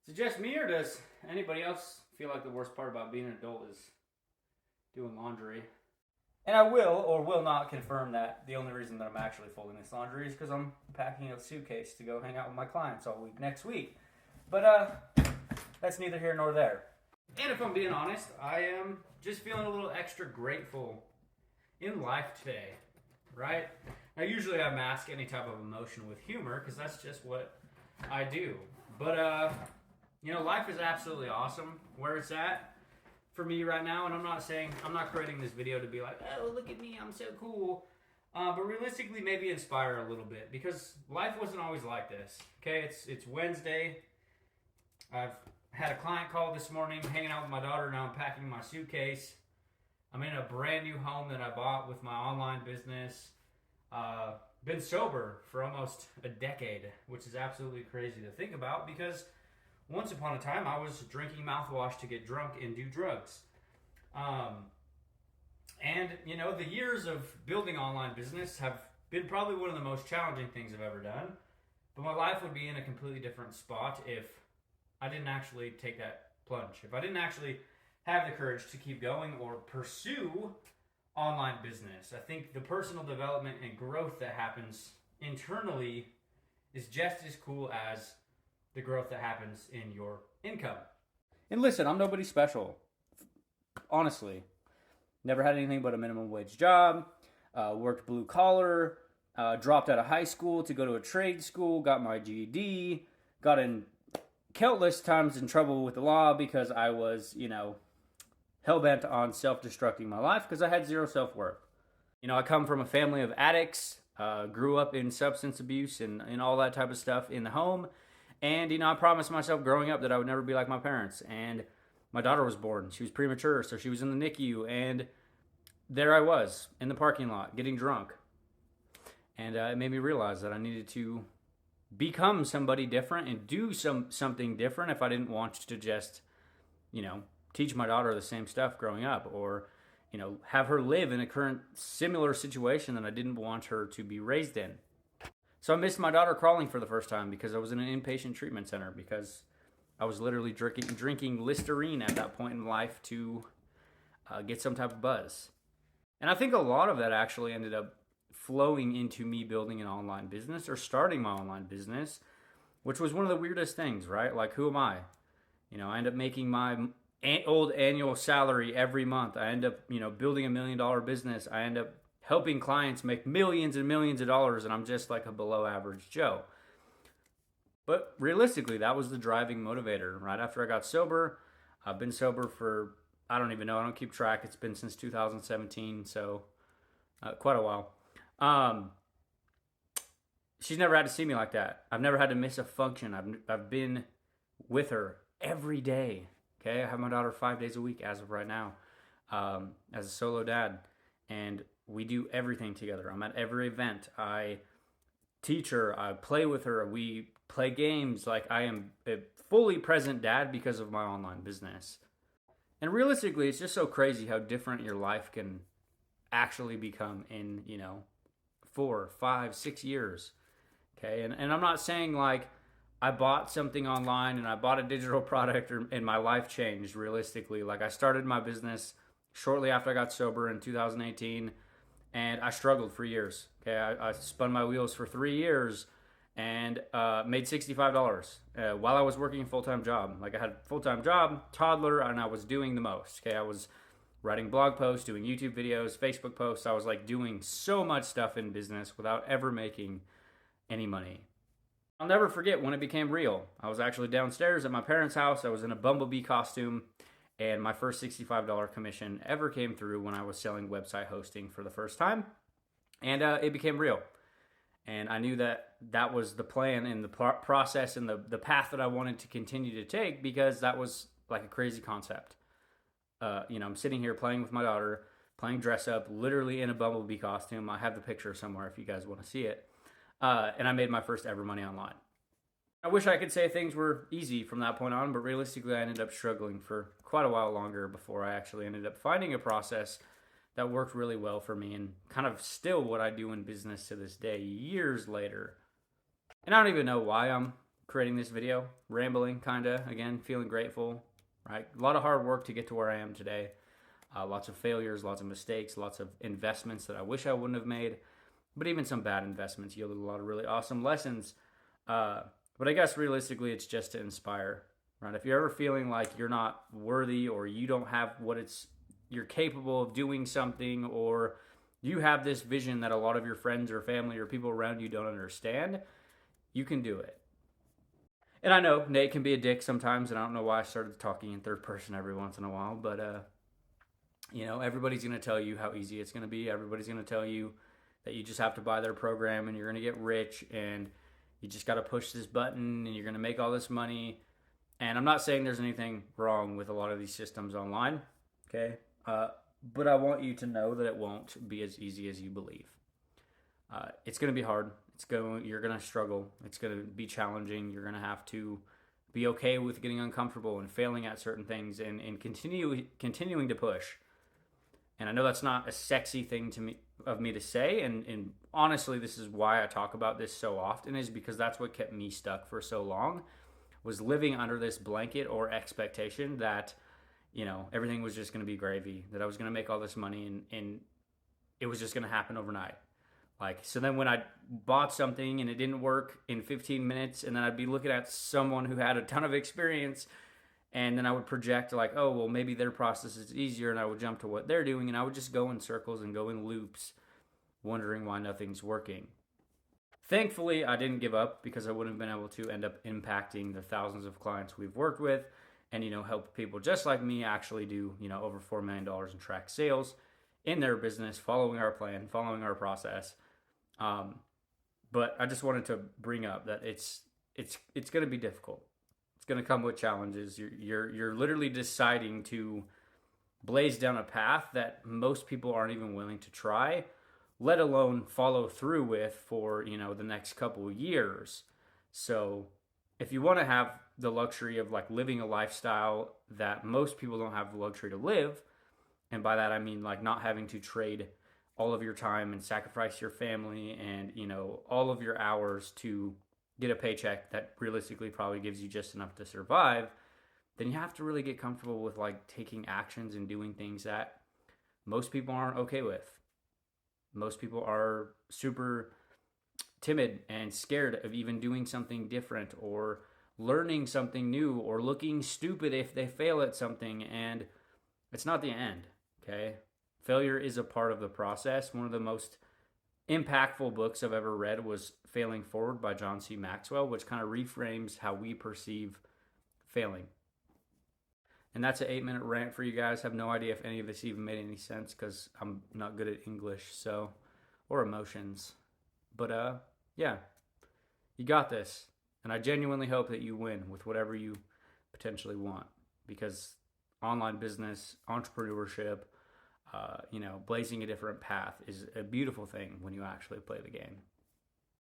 Is it just me, or does anybody else feel like the worst part about being an adult is doing laundry? And I will or will not confirm that the only reason that I'm actually folding this laundry is because I'm packing a suitcase to go hang out with my clients all week next week. But that's neither here nor there. And if I'm being honest, I am just feeling a little extra grateful in life today, right? Now, usually I mask any type of emotion with humor because that's just what I do. But, life is absolutely awesome where it's at for me right now. And I'm not creating this video to be like, oh, look at me, I'm so cool. But realistically, maybe inspire a little bit because life wasn't always like this. Okay, it's Wednesday. I've had a client call this morning, hanging out with my daughter. Now I'm packing my suitcase. I'm in a brand new home that I bought with my online business. Been sober for almost a decade, which is absolutely crazy to think about because once upon a time I was drinking mouthwash to get drunk and do drugs. The years of building online business have been probably one of the most challenging things I've ever done. But my life would be in a completely different spot if I didn't actually take that plunge. If I didn't actually have the courage to keep going or pursue online business. I think the personal development and growth that happens internally is just as cool as the growth that happens in your income. And listen, I'm nobody special. Honestly. Never had anything but a minimum wage job. Worked blue collar. Dropped out of high school to go to a trade school. Got my GED. Got in countless times in trouble with the law because I was, hell-bent on self-destructing my life because I had zero self-worth. I come from a family of addicts. Grew up in substance abuse and all that type of stuff in the home. And, I promised myself growing up that I would never be like my parents. And my daughter was born. She was premature, so she was in the NICU. And there I was in the parking lot getting drunk. And it made me realize that I needed to become somebody different and do something different if I didn't want to just, teach my daughter the same stuff growing up or, have her live in a current similar situation that I didn't want her to be raised in. So I missed my daughter crawling for the first time because I was in an inpatient treatment center because I was literally drinking Listerine at that point in life to get some type of buzz. And I think a lot of that actually ended up flowing into me building an online business or starting my online business, which was one of the weirdest things, right? Like, who am I? I end up making my old annual salary every month. I end up, building $1 million business. I end up helping clients make millions and millions of dollars, and I'm just like a below average Joe. But realistically, that was the driving motivator. Right after I got sober, I've been sober for, I don't even know, I don't keep track. It's been since 2017, so quite a while. She's never had to see me like that. I've never had to miss a function. I've been with her every day. Okay, I have my daughter 5 days a week as of right now, as a solo dad, and we do everything together. I'm at every event. I teach her. I play with her. We play games. Like, I am a fully present dad because of my online business. And realistically, it's just so crazy how different your life can actually become in 4, 5, 6 years. Okay, and I'm not saying like I bought something online and I bought a digital product and my life changed. Realistically, like, I started my business shortly after I got sober in 2018, and I struggled for years. Okay, I spun my wheels for 3 years and made $65 while I was working a full-time job. Like, I had a full-time job, toddler, and I was doing the most. Okay, I was writing blog posts, doing YouTube videos, Facebook posts. I was like doing so much stuff in business without ever making any money. I'll never forget when it became real. I was actually downstairs at my parents' house. I was in a bumblebee costume, and my first $65 commission ever came through when I was selling website hosting for the first time. And it became real. And I knew that was the plan and the process and the path that I wanted to continue to take because that was like a crazy concept. I'm sitting here playing with my daughter, playing dress up, literally in a bumblebee costume. I have the picture somewhere if you guys want to see it. And I made my first ever money online. I wish I could say things were easy from that point on, but realistically I ended up struggling for quite a while longer before I actually ended up finding a process that worked really well for me and kind of still what I do in business to this day, years later. And I don't even know why I'm creating this video, rambling kinda, again, feeling grateful, right? A lot of hard work to get to where I am today. Lots of failures, lots of mistakes, lots of investments that I wish I wouldn't have made, but even some bad investments yielded a lot of really awesome lessons. But I guess realistically, it's just to inspire, right? If you're ever feeling like you're not worthy or you don't have you're capable of doing something, or you have this vision that a lot of your friends or family or people around you don't understand, you can do it. And I know Nate can be a dick sometimes, and I don't know why I started talking in third person every once in a while, but everybody's going to tell you how easy it's going to be. Everybody's going to tell you that you just have to buy their program and you're going to get rich and you just got to push this button and you're going to make all this money. And I'm not saying there's anything wrong with a lot of these systems online, okay? But I want you to know that it won't be as easy as you believe. It's going to be hard. You're going to struggle. It's going to be challenging. You're going to have to be okay with getting uncomfortable and failing at certain things and continuing to push. And I know that's not a sexy thing of me to say, and honestly, this is why I talk about this so often, is because that's what kept me stuck for so long, was living under this blanket or expectation that, everything was just going to be gravy, that I was going to make all this money and it was just going to happen overnight. So then when I bought something and it didn't work in 15 minutes, and then I'd be looking at someone who had a ton of experience, and then I would project oh, well, maybe their process is easier, and I would jump to what they're doing, and I would just go in circles and go in loops, wondering why nothing's working. Thankfully, I didn't give up, because I wouldn't have been able to end up impacting the thousands of clients we've worked with and, help people just like me actually do, over $4 million in track sales in their business, following our plan, following our process. But I just wanted to bring up that it's going to be difficult. It's going to come with challenges. You're literally deciding to blaze down a path that most people aren't even willing to try, let alone follow through with for, the next couple of years. So if you want to have the luxury of living a lifestyle that most people don't have the luxury to live, and by that I mean not having to trade all of your time and sacrifice your family and, all of your hours to get a paycheck that realistically probably gives you just enough to survive, then you have to really get comfortable with taking actions and doing things that most people aren't okay with. Most people are super timid and scared of even doing something different or learning something new or looking stupid if they fail at something, and it's not the end, okay? Failure is a part of the process. One of the most impactful books I've ever read was Failing Forward by John C. Maxwell, which kind of reframes how we perceive failing. And that's an 8-minute rant for you guys. I have no idea if any of this even made any sense because I'm not good at English, or emotions. But yeah, you got this. And I genuinely hope that you win with whatever you potentially want, because online business, entrepreneurship, blazing a different path is a beautiful thing when you actually play the game.